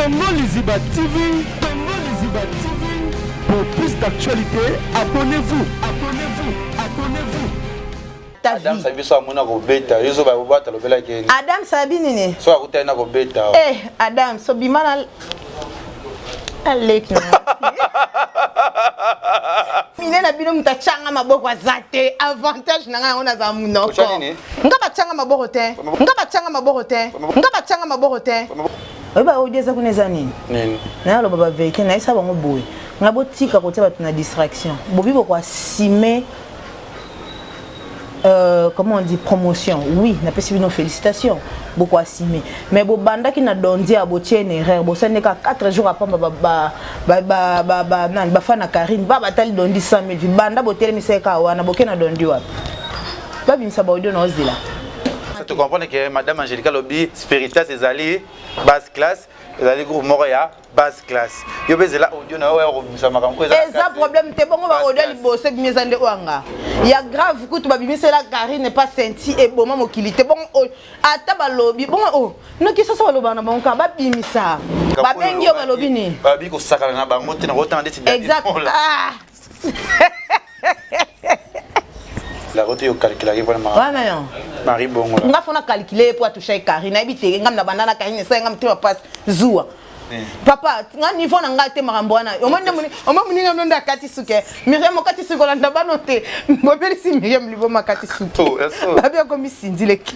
Congo Liziba TV. Congo Liziba TV. Pour plus d'actualité, abonnez-vous. Abonnez-vous. Abonnez-vous. Adam Sabi so amuna ko beta yozo ba bobata lobela ke Adam Sabi nini so akutana ko beta Adam so bimana alek no mine na bino mutachanga maboko azate avantage nanga ona za munoko ngaba changa maboko te oba ojeza kuneza nini na lo baba veke na isa bango boy ngabo tika ko teba tuna distraction bobi boko asime comment on dit promotion oui na pesi bino félicitations beaucoup assimé mais bo banda ki na dondi a bo tiene erreur bo sene ka 4 jours après nan ba fana Karine ba batali dondi 100 000 banda bo tele miseka wana bo kena dondi wa ba bimisa ba audio na ozila. Tu comprends que madame Angelica Lobi Spiritas ezali basse classe ezali groupe Moria basse classe yo bezela audio na oya ko bimisa makambo eza problème te bongo ba audio libose bimisa nde wanga ya grave kutu ba bimisa la Karine n'est pas senti et bon mokilité bon ata ba lobi bon no ki soso loba na bonka ba bimisa ba bengi yo ba lobi ni ba bi ko sakala na bango te na rotande ti exact la route yo calculer pour Marie Bongo nga fona calculer pour toucher Karine na bité ngam na banana Karine ça ngam te passe zuwa papa nga niveau na nga te makambo wana omoni ngam nda kati suke Miriam kati suke la ndaba note mbobeli si Miriam libo makati suke babi akomi sindile ke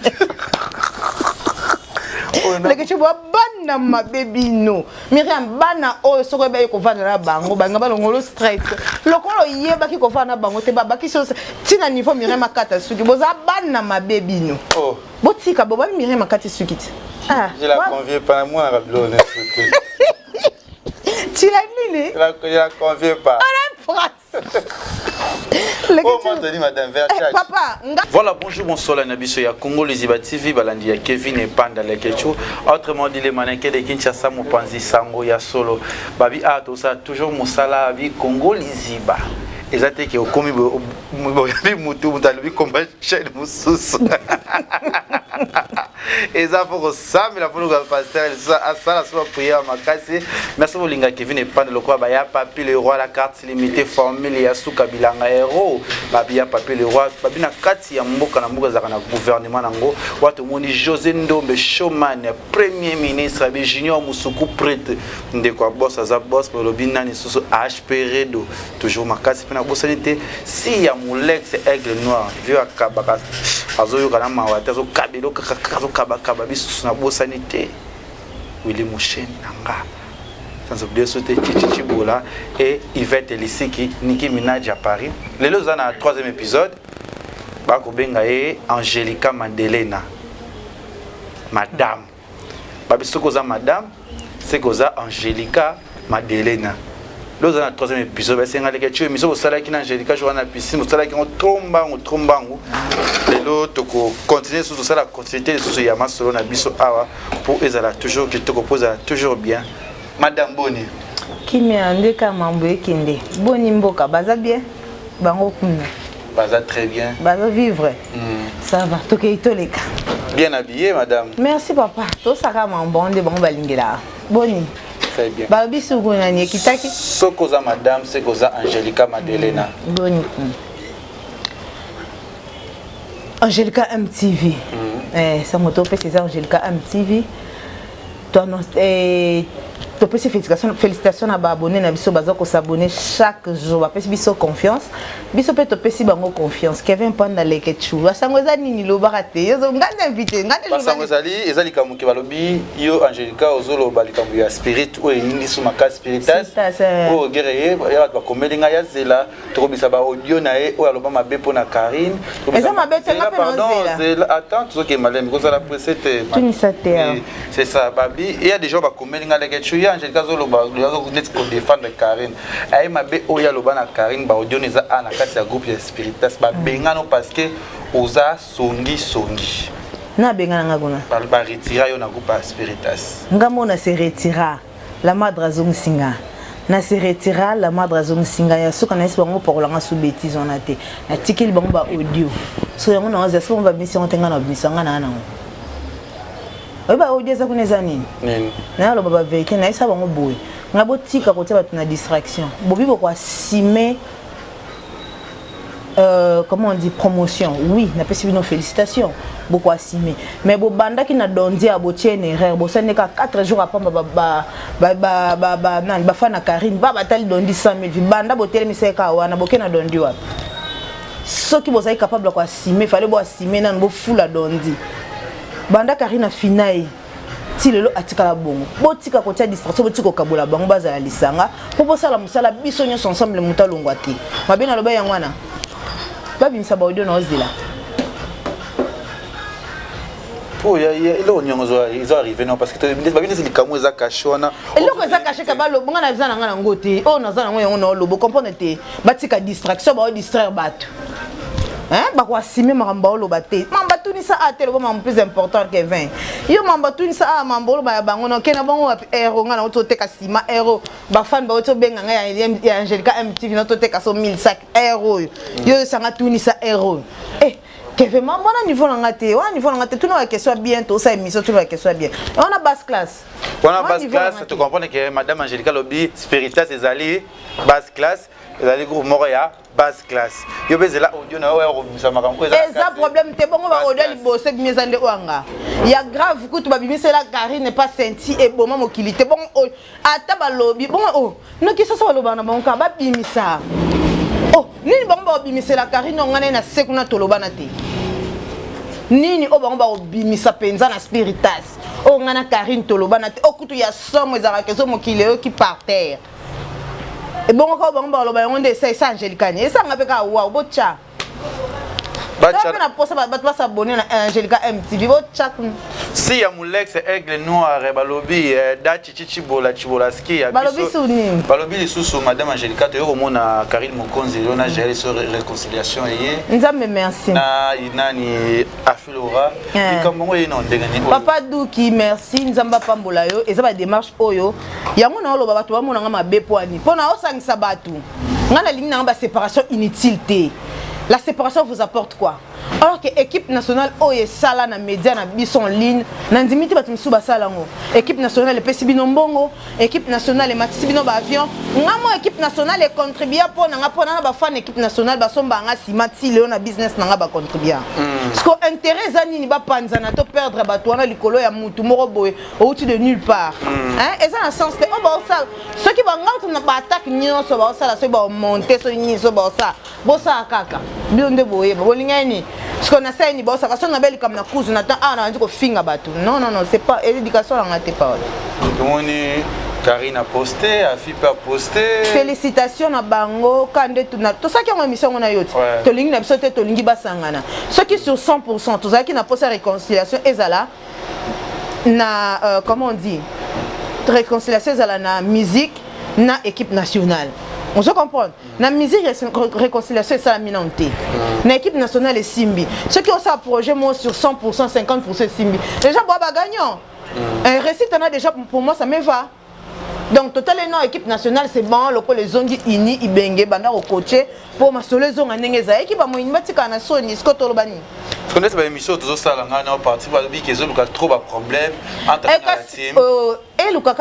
leke chibo bana ma baby no Miriam bana o soko be ko vana na bango banga balongolo stress lokolo yeba ki ko vana bango te baba ki so tina niveau Miriam makata suki boza bana ma baby no botika boba Miriam makati suki je la conviens pas moi à blonde tu l'as nini je la conviens pas Papa, voilà, bonjour, bonsoir, la Nabiso ya Congo Liziba TV, balandi ya Kevin et Panda la Kecho. Autrement dit, les mannequins de Kinshasa, Mopanzi, Sango, ya Solo. Babi, tout ça, toujours Moussala, Abi, Congo Liziba. Exactement, qui au commis, Moutou, Moutalobi, combat, chaîne, Moussous. Et ça, faut que ça, mais la faut que pasteur, ça, la soit prière, ma casse. Merci pour l'inga Kevin et Panda, le quoi, Baya, Papi, le roi, la carte limitée, formule, Yasuka, Bilanga, héros, Babia, Papi, le roi, Babina, Kati, Yamboka, Namboka, Zakana, gouvernement, Nango, Watomoni, José Ndombe, showman, premier ministre, Abi, Junior, Moussoukou, prêtre, de quoi, boss, Aza, boss, Polobina, Nissoussou, HP, Redo, toujours ma casse, Pena, Bossanité, si Yamoulex, c'est aigle noir, vieux à Kabaka, Azoyo, Kanama, Watazo, Kabilo, Kaba, biso na bosanité Willy Mouchen nanga sans oublier sauter Chichi Bola et Yvette Elisiki Nicki Minaj à Paris. Les deux dans le 3e épisode bako benga e Angelica Madelena madame babiso koza madame c'est koza Angelica Madelena. Dans le 3e épisode c'est ngale ke tu miso sala ki na Angelica jo na piscine sala ki on trombango l'autre continuer sur ça la continuité sur Yama solo na biso awa pour ezala toujours que te propose toujours bien madame Boni qui me ande ka mambo ekinde Boni mboka baza bien bango kuna baza très bien baza vivre ça va to ke itoleka bien habillé madame merci papa to saka mambo onde bango balingela Boni très bien babisu kuna ni kitaki sokoza madame c'est koza Angelica Madelena Boni Angelica MTV. Ça m'a topé c'est Angelica MTV. Tu peux félicitations à abonner na biso baza ko s'abonner chaque jour. Après biso confiance. Biso peut topé si bango confiance. Kevin Panda lekechu. Asangoza nini lo barate. Yo nganda invité, nganda jour. Asangoza ezali kamuki balobi yo Angelica ozolo balikamu ya spirit o nini suma ka spiritas. O gereye ya ba komelinga ya zela to bisa ba audio na e o aloba mabe pona Karine. Eza mabe te nga pe zela. Attends, tout ce qui est malin because la précédente. C'est ça babi. Il y a des gens ba komelinga lekechu Angelica Zoloba, net pour défendre Karine. Aïe ma bé oya loba na Karine ba audio neza ana kati ya groupe ya Spiritas ba bengano parce que oza songi. Na bengana ngagona. Ba retira yo na groupe ya Spiritas. Ngamo na se retira la madre zong singa. Na se retira la madre zong singa ya soka na bango pour la sous bêtise on a té. Na tikil bango ba audio. So yango na oza so ba mission tenga na mission ngana na. Oba odieza kuneza nini? Na lo baba vérité na isa bango boy. Ngabo tika kote ba tuna distraction. Bobi boko assumer comment on dit promotion. Oui, na pesi bino félicitations. Beaucoup assumer. Mais bo banda ki na dondi a botie une erreur. Bo sene ka 4 jours après ba fana Karine ba batali dondi 100 000. Banda bo tele miseka wana boke na dondi wa. Ce qui vous est capable de assumer, fallait bo assumer na bo fula dondi. Banda Karine finaye. Ti lelo atika la bongo. Bo tika ko tia distraction bo tika kabola bango baza lisanga. Po bo sala musala biso nyonso ensemble muta longwati. Mabena loba yangwana. Babi msaba audio na ozila. Oh, il est arrivé non parce que tu babi c'est likamu za kashona. Eloko za kashe ka balo bonga na bizana ngana ngote. Oh na zana ngoyo na lobo comprendre te. Batika distraction ba distraire bato. Hein ba ko asime makamba lo bate. Mamba tuni sa atelo ba mam plus important que 20. Yo mamba tuni sa mamba lo ba bango no kena bango ero ngana otote ka sima ero. Ba fan ba oto benga ya Angelica MTV no tote ka so 1000 sac ero. Yo sanga tuni sa ero. Kevin, moi, on a niveau langate, tout le monde question bientôt, ça émission, tout le monde question bien. On a basse classe. On a basse classe, tu comprends que Madame Angelica Lobby, spirituelle, ses alliés, basse classe, les alliés groupe Montréal, basse classe. Yo baiser là, audio na ouais, ça m'a compris. Et ça problème, t'es bon, on va audio li bosser bien zande ouanga. Il y a grave que tu vas bien, c'est la Karine n'est pas senti et bon maman qui était bon. Ata ba lobby, bon oh, non qui ça va loba na bon ka ba bimisa. Oh, nini bango bimisa la Karine ngana na sekuna tolobana te. Nini o bango ba bimisa penza na spiritas. O ngana Karine tolobana te. O kutu ya somo ezaka keso mokile yo ki par terre. Et bon ko bango ba loba ngonde c'est Angelica ni. Esa ngape ka wa bocha. Bacha na posa ba batwa s'abonner na Angelica MTV bocha. Si ya Mulex aigle noir balobi da chichichi bola chibolaski ya balobi suni. Balobi lisusu Madame Angelica to yo mona Karine Mokonzi yo na gérer sur réconciliation yé. Nzambe merci. Na inani afilora ikambo yino ndengani. Papa Douki merci nzamba pambola yo eza ba démarche oyo. Yango na oloba bato ba mona nga mabe poani. Pona osangisa batu. Ngana lingi na ba séparation inutile te. La séparation vous apporte quoi? Alors que l'équipe nationale oye sala na média na biso en ligne nandimiti batumsu basala ngo équipe nationale pesi mbongo équipe nationale matisi bino ba avion ngamo équipe nationale contribuer pour na ngapona na ba fan équipe nationale basomba nga simati leo na business na nga ba contribuer parce que intérêt za nini ba panza na to perdre batwana likolo ya mutu moko boye outi de nulle part hein et ça en sens que on ba ça ceux qui ba ngautu na ba attaque nyonso ba ça la so ba monter so nyonso ba ça bosa kaka bionde boye ba bolingani. Ce qu'on a fait, c'est que si on a belle comme la cousine, on attend, on a dit qu'on finit à battre. Non, non, non, c'est pas l'éducation, on n'a pas. Donc, Karine a posté, Afipa a posté. Félicitations à Bango, Kande, tout ça qui est en émission, on a eu. Tolingi n'a pas sauté, Tolingi Basangana. Ceux qui sur 100%, tout ça qui n'a pas posté la réconciliation, et ça là, comment on dit, réconciliation, ça là, na musique, na équipe nationale. On se comprend. La musique réconciliation c'est la minante. L'équipe nationale est Simbi. Ceux qui ont ça projet moi sur 100%, 50% Simbi. Déjà bois gagnant. Un récit on a déjà pour moi ça me va. Donc total et équipe nationale c'est bon les zongi ini ibenge banda au coaché pour ma solo zonga nengeza équipe ba mo inimatika na soni skoto lobani. Je connais cette émission tous ça là on parti va dire que zoluka trop ba problème entre la team. Et Luka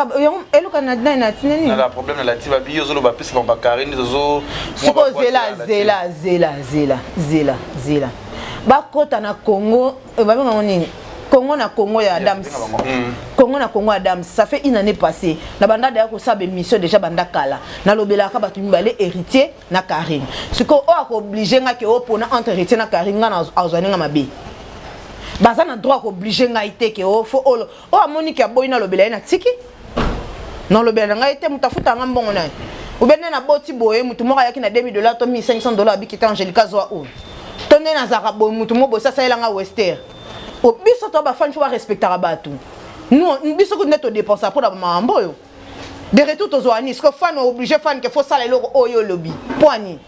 et Luka na na tineni. Na problème na la team ba bio zolo ba pesi ba Karine zo. Siko zela. Ba kota na Congo ba benga ngoni. Congo na Congo ya Adams. Congo na Congo Adams, ça fait une année passée. Na banda d'ailleurs ko sa émission déjà banda kala. Na lobela ka batu mibale héritier na Karine. Ce ko o a obligé nga ke o pona entre héritier na Karine nga na azwani nga mabe. Baza na droit ko obligé nga ite ke o fo o amoni ke boy na lobela na tiki. Non lobela nga ite mutafuta nga mbongo na. Ubene na boti boye mutu moko yaki na $2000 to $1500 abikita Angelica Zoa o. Tonne na zaka boy mutu mo bo sa sa elanga Western. Au biso to ba fan faut respecter abatu. Nous biso ko neto dépenser pour la mambo yo. De retour to zoani, ce que fan obligé fan que faut ça le oyo lobby. Poani.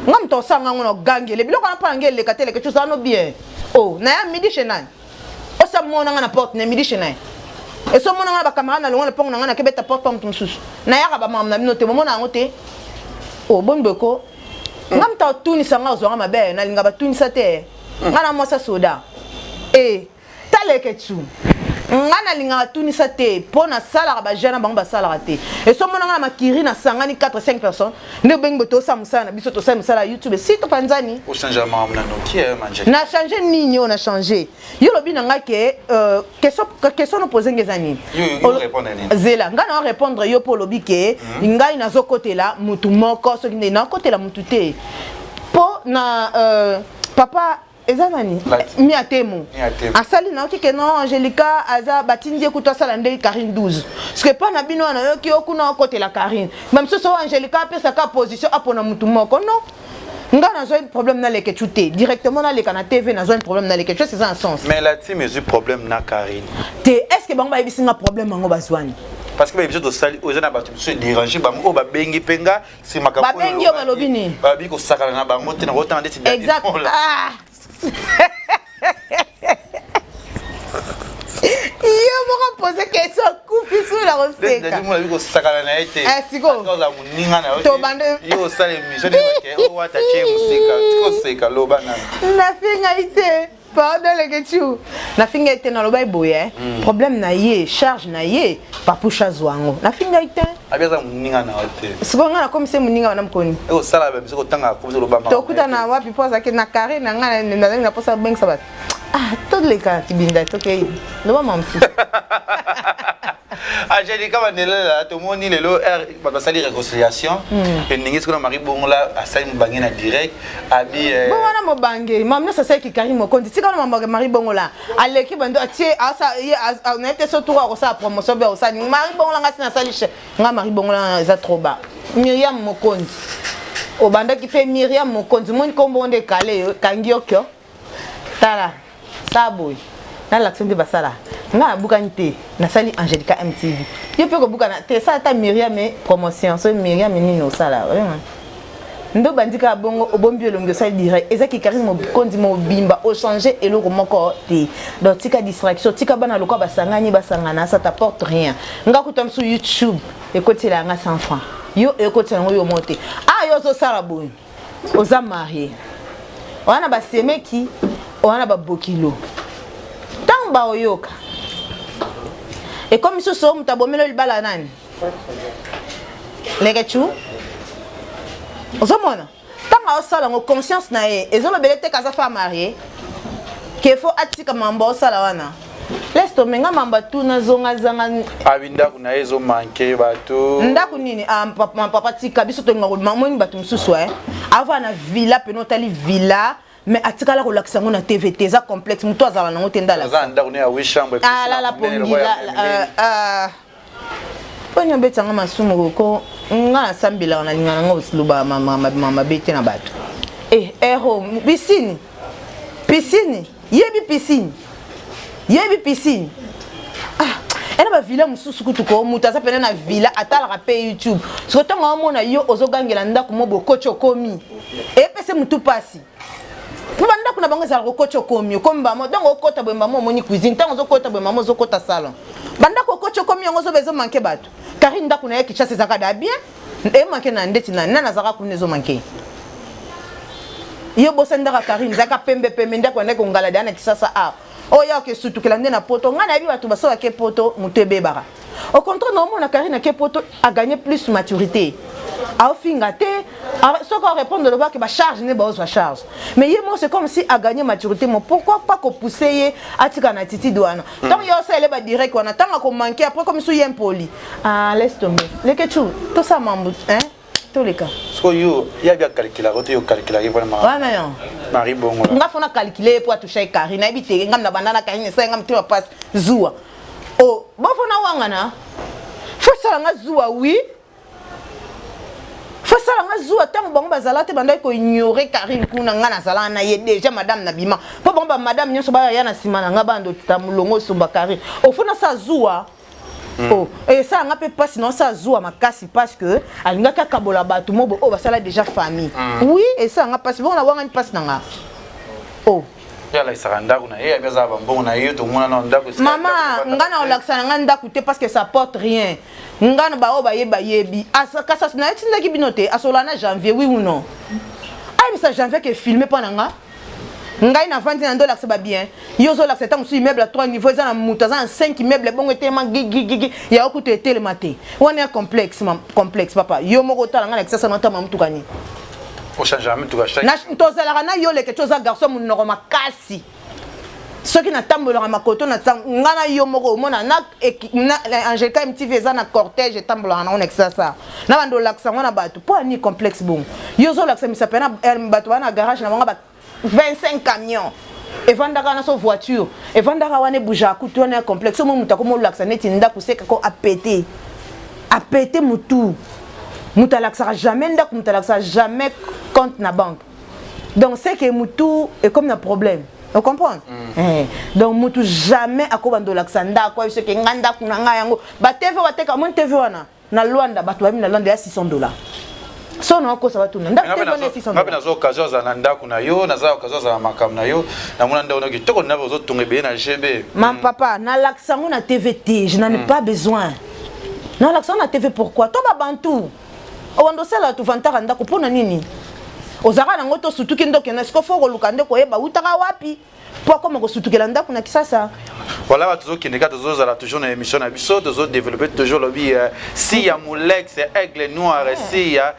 Ngam to sanga ngono gangele biloko na pangele le katele que chose no bien. Oh, na ya midi chenani. O sa mona na porte na midi chenani. Et so mona na ba caméra na longa na pongo na ke beta porte pam tumsusu. Na ya ba mam na minote mona ngote. Oh, bon beko. Ngam ta tuni sanga zo ngama be na linga ba tuni sa te. Ngana mo sa soda. Eh, taleke tu. ngana linga tunisa te pona sala ba jana bango ba sala te et so mona ngana makiri na sangani 4-5 personnes ne bengo to sa musala na biso to sa musala YouTube si to panzani au changement na Nokia manje na changer nini on a changé yo lobi na ngake question no poser ngezani yo répondre nini zela ngana répondre yo po lobi ke ngai na zo côté là mutu moko so ngine na côté là mutu te po na papa ezanani mi atemo asali na okike non Angelica aza batindi ekuto sala ndei Karine 12 parce que pas na bino na yo ki okuna côté la Karine même so Angelica pesa ka position apona mutu moko non nga na zo un problème na leke chuté directement na leka na TV na zo un problème na leke chuté c'est un sens mais la team est problème na Karine te est-ce que bango ba bisinga problème ngo bazwani parce que les gens sali aux gens battu se déranger bango ba bengi penga si makako ba bengi o balobi ni ba bi ko sakala na bango te na rota ndeti exact ah yo moko poser question coupi sur la recette ndeti mo la bi ko sakala na ete siko ko za muninga na to bande yo sale mission de ke o wata che musika ko seka loba na finga ite pardon le kechu na finga ite na loba iboye problème na ye charge na ye papusha zwango na finga ite abiaza muninga na ate siko ngana comme c'est muninga na mkoni o sala ba siko tanga ko loba ma to kuta na wapi poza ke na carré na ngana na posa beng sabat ah tout les cas kibinda to ke loba mamsi Angelica Vanella tout le monde lelo ba sali réconciliation et ningi ko na mari bongola asali mbangi na direct abi bon wana mo bange mamna sa ki Karim mo konti tika na mari bongola aleki bando atie asa on était so tour ko sa promotion be osani mari bongola ngasi na sali nga mari bongola za trop bas Myriam Mokonzi o banda ki fait Myriam Mokonzi mon kombo nde kale kangi okyo tala saboy na l'action de basala nga bukanite na sali Angelica MTV yo pe ko bukana te sa ta Myriam mais promotion so Myriam ni no sala vraiment ndo bandika bongo obombi elongo sali direct ezaki Karim mo kondi mo bimba o changer eloko moko te donc tika distraction tika bana lokwa basangani basangana ça t'apporte rien nga kutam sur YouTube ekotela nga 100 francs yo ekotela ngo yo monter ah yo zo sala bon oza marié wana ba semeki wana ba bokilo tamba oyoka et comme ce somme tabomelo libala nani lekechu ozomona tanga osala ngo conscience na ye ezolo belete kaza fa marié qu'il faut atika mambo osala wana laisse tomber nga mamba tu na zonga zanga abinda kuna ezo manke bato ndaku nini papa tika biso to ngako mamoni bato msusu ava na villa penotali villa mais atikala ko lakisa ngona TVT za complexe muto azala nango tenda la za ndaku ne ya wishambo ah la pongila ponyo betanga masumu ko nga sambila na lingana ngo siluba mama bete na bato piscine yebi piscine ah ena ba villa mususu kutuko muta za pena na villa atala pe YouTube so tonga omona yo ozogangela ndako mo bokocho komi pese mutu pasi banda kuna bango za kokocho komi komba mo donc okota bemba mo moni cuisine tango zokota bemba mo zokota salon banda kokocho komi ngo zo bezo manke bato Karine ndako na yaki chasse zaka da bien manke na ndeti na nana zaka kuna zo manke yo bosenda ka Karine zaka pembe ndako ndeko ngala dana kisasa a oya ke sutu kelande na poto ngana bi bato baso ke poto mutebe bara au contraire non na Karine ke poto a gagné plus maturité a finga te ce qu'on répond de le que ba charge ne ba ozo charge mais moi c'est comme si a gagné maturité mais pourquoi pas ko pousser atika na titi douane donc yo ça elle ba direct on attend ko manquer après comme si impoli ah laisse tomber les que tout ça mambo tous les cas so yo ya bien calculer rote yo calculer vraiment ouais mais non mari bongo nga fona calculer pour toucher Karine habité ngam na bandana Karine ça ngam tu passe zuwa oh bon fona wangana faut ça nga zuwa oui faut ça nga zuwa tant bon bazala te banda ko ignorer Karine kuna nga na zala na ye déjà madame na bima po bon ba madame nyoso ba ya na simana nga bando tamulongo sumba Karine au fona ça zuwa oh et ça nga peut pas sinon ça zuwa makasi parce que alinga ka kabola batu mo ba sala déjà famille oui et ça nga passe bon na wanga passe na nga oh yala isaranda kuna abiaza bambongo na yo to mona na ndako mama ngana olakisa nga ndako te parce que ça porte rien ngana ba o ba yebi asa ça na etinda ki binote asolana janvier oui ou non ah mais ça janvier que filmer pendant nga ngai na vandi na ndo laksa ba bien yo zo laksa tant sur immeuble à 3 niveaux ça na muta ça 5 immeubles bon tellement gigi ya okuto etele maté wana complexe papa yo moko tala nga laksa na tama mutukani au changement tout va chaque na tozala na yo le que chose garçon mun no makasi soki na tambolaka makoto na ngana yo moko mona na Angelica MTV za na cortège tambolaka na on exasa na bando laksa ngona bato po ni complexe bon yo zo laksa misapena bato bana garage na banga 25 camions et vendaka na so voiture et vendaka wane bouja kutu na complexe mo mutako mo laksa neti ndako seka ko a péter mutu mutalaksa jamais ndako mutalaksa jamais compte na banque donc c'est que mutu est comme un problème. Vous comprenez? Donc, mutu jamais à quoi bando laksanda quoi ce que nganda kunanga yango ba TV wateka mon TV wana na Luanda batu bami na Luanda ya $600. So na ko ça va tourner. Ndako TV na $600. Ngapi nazo occasion za nanda kuna yo na za occasion za makam na yo na muna ndao noki toko na zo tonge be na GB. Ma papa na laksango na TVT, je n'en ai pas besoin. Na laksango na TV pourquoi? To ba bantu. O wando sala tu vantara ndako pona nini? Ozaka na ngoto sutuki ndoke na siko foko lukande ko yeba utaka wapi po comme ko sutukela ndako na kisasa. Voilà ba tuzo kineka tuzo za la toujours na émission na biso tuzo développer toujours lobby si ya Molex aigle noir si ya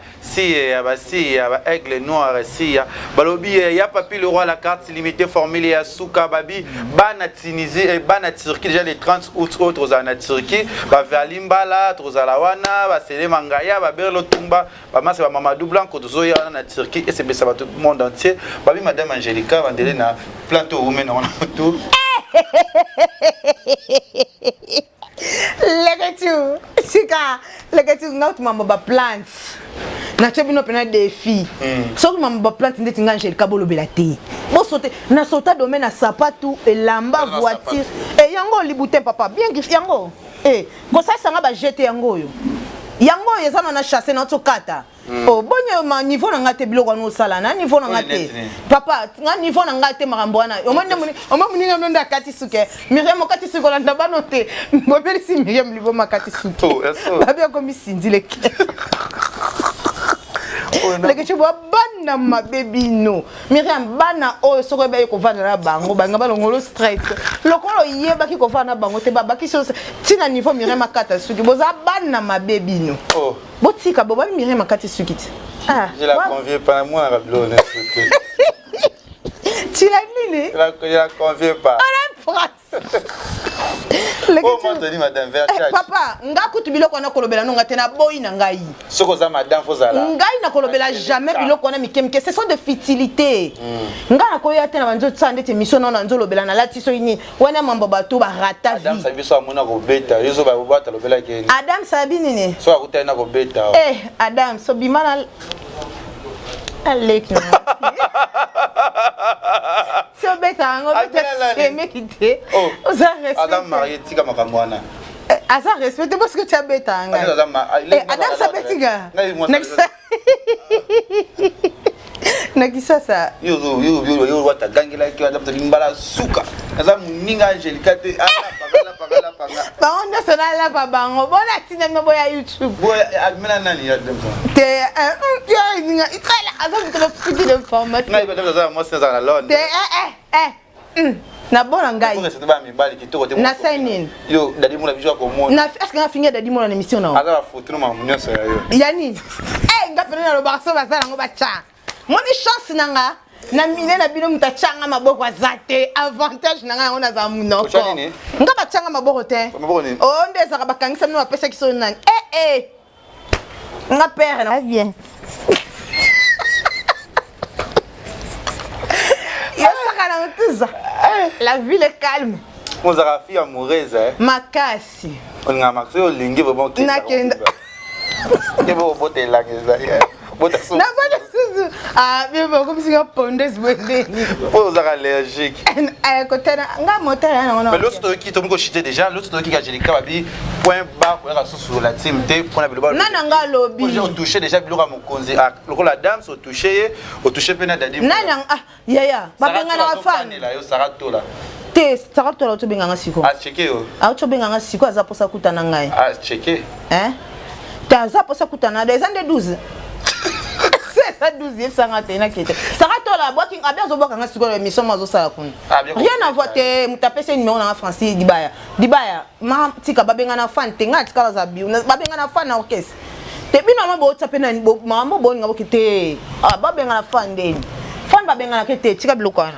aigle noir si ya balobi ya Papi le roi la carte limitée formule ya Souka babi bana Tunisie et bana Turquie déjà les 30 août autres en Turquie ba Valimbala trozala wana ba Sele Mangaya ba Berlo Tumba ba Massa ba Mamadou Blanco tuzo ya na Turquie et c'est bien ça va tout le monde entier babi madame Angelica Vandele na plateau women on tout Legetu sika legetu not mambo ba plants na chebino pena défi so mambo ba plants ndeti nga Angelica bolobela te bo sauter na sauta domaine na sapatu elamba voiture et yango libute papa bien gif yango ko ça sanga ba jeter yango yo yango yezana na chasser na tokata oh bonyo ma niveau na ngate biloko no sala na niveau na ngate papa nga niveau na ngate makambo wana omoni nga nonda kati suke Miriam kati suke la ndabano te mbobeli si Miriam libo makati suke babia komi sindile ke leke chibo bana ma baby no Miriam bana o soko ba ko vana na bango banga balongolo stress lokolo yeba ki ko vana bango te baba ki so tina niveau Miriam makata suke boza bana ma baby no botika boba Miriam makati suke je la conviens pas moi à blonde tu la nini je la conviens pas oh Anthony madame Verchak papa nga kutu biloko na kolobela no ngate na boyi na ngai soko za madame fozala ngai na kolobela jamais biloko na mikemke ce sont des futilités nga na koya te na banzo tsande te mission na nzo lobela na latiso ini wana mambo bato ba rata vie Adam Sabiso amona ko beta yozo ba bota lobela ke Adam Sabi nini so akuta na ko beta Adam so bimana Alek no so beta ngo beta mekite oza respect Adam marié tika makambo wana asa respect parce que tu as beta nga Adam Sabetiga nakisasa yo wata gangela ki Adam Sabimbala suka aza muninga Angelica te pagala ba on national la ba bango bona tina no ya YouTube boy admina nani Adam te ya ninga itala aza mutelo fiki de information ngai ba za mo seza na lon te na bona ngai pour c'est ba mi bali ki to na sign yo dadi mo na bijwa ko mo na est-ce que nga finga dadi mo na émission na aza ba photo no ma munyo so ya yo yani nga pena na lo barso ba sala ngo ba cha moni chance nanga na mine na bino mutachanga maboko azate avantage nanga ona za munoko nga bachanga maboko te o ndeza ka bakangisa no apesa kiso nani nga père na bien la ville est calme. On a fille amoureuse makasi. On a maxé au lingue vraiment qui. Nakenda. Que vous botter la gueule. Botter sous. Na botter sous. Ah, bien bon comme si on pondeuse bonne. Vous êtes allergique. Côté nga moteur on a. Mais l'autre qui tombe chité déjà, l'autre qui a Angelica babi point bas pour la sur la team T qu'on a le bal. Nananga lobby. J'ai touché déjà biloko mokonzi. Ah, la dame so touché, au touché pena dadi. Nananga ah yaya. Babenga na fan. Là yo sarato là. Te sarato là to benga nga siko. Ah checker yo. Ah to benga nga siko aza posa kutana ngai. Ah checker. Ta aza posa kutana des années 12. C'est ça 12e sanga te na kete. Sarato la boîte qui a bien zoboka nga siko émission mazo sala kuna. Rien à voir te mutape c'est numéro na Francis Dibaya. Dibaya, ma tika babenga na fan te nga tika za bi. Babenga na fan na orchestre. Te bino mama tape na mama bo nga bokite. Ah babenga na fan de.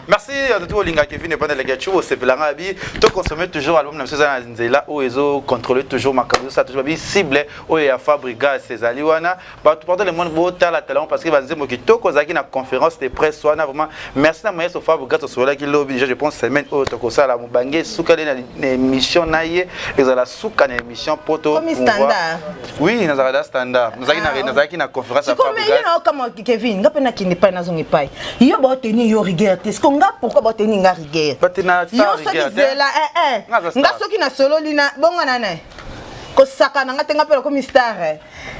Merci de tout Olinga Kevin et pendant les gars au Sepelanga bi to consommer toujours album na mseza na nzela o ezo contrôler toujours makabu ça toujours bi cible o ya Fabriga ces aliwana ba tout porter le monde bota la talent parce que va nzemo ki to kozaki na conférence de presse wana vraiment merci na maestro Fabriga to sola ki lobby je pense semaine o to kosala mubange suka na émission na ye ezala suka na émission poto comme standard oui na zara standard nazaki na conférence à Fabriga comme Kevin ngapena kindi pa na zongi pai yo ba tenir yo rigueur est-ce qu'on nga pourquoi ba tenir nga rigueur yo soki zela nga soki na solo lina bonga nana ko saka nga tenga pelo comme star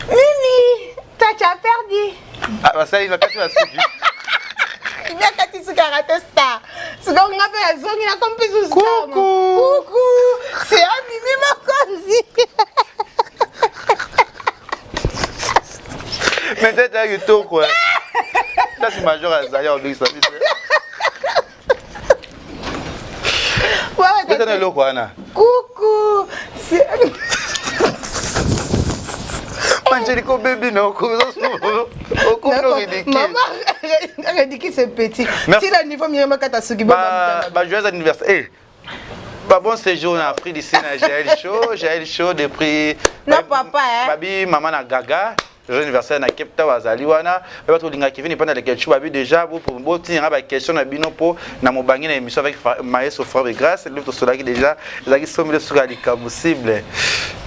Mimi tu as perdu ah ça il va casser la suite il a kati suka rate star suka nga pe zongi na comme plus star coucou c'est un Mimi Makonzi mais t'as eu tout quoi. Ça c'est major à Zaya, lui ça. Ouais, t'es le quoi Anna. Coucou. C'est Angelico bébé non, comme ça. Maman, elle dit que c'est petit. Si la niveau Myriam Katasuki bah joyeux anniversaire. Eh. Pas bon séjour en Afrique d'ici na Jaël Show depuis non papa hein. Babi maman na Gaga. Joyeux anniversaire na Cape Town azali wana ba to linga Kevin pendant les show babi déjà pour botinga ba question na bino po na mobangi na émission avec Maestro Fabrice grâce le to solaki déjà ezaki somile sur ali possible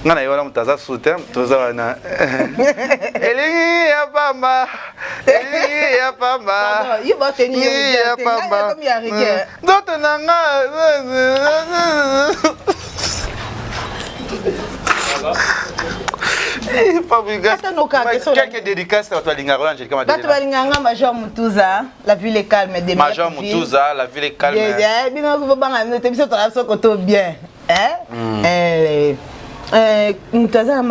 ngana yona mutaza soutien toza wana elingi ya pamba il va tenir ya pamba comme ya rigueur d'autres nanga quelques dédicaces à toi Lingaro Angelique comme Bato Balinganga Major Mutuza la ville est calme des Major Mutuza la ville est calme bino ko banga te biso to la sokoto bien Mutuza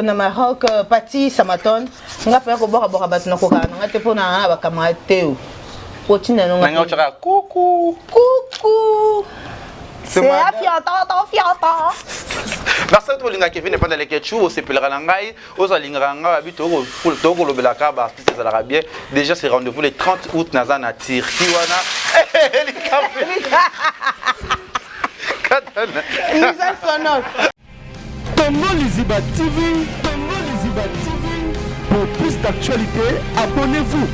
na Maroc Pati Samaton nga pe ko bora bato na ko kana nga te pona ba kamate o potina no nga chaka coucou c'est fiata merci à toi Linga Kevin pendant les ketchou c'est pelera ngai oza linganga habito ko lobela ka ba artiste za l'arabien déjà c'est rendez-vous le 30 août na zana Turquie wana katana Lisa sonore Tongo Liziba TV pour plus d'actualité abonnez-vous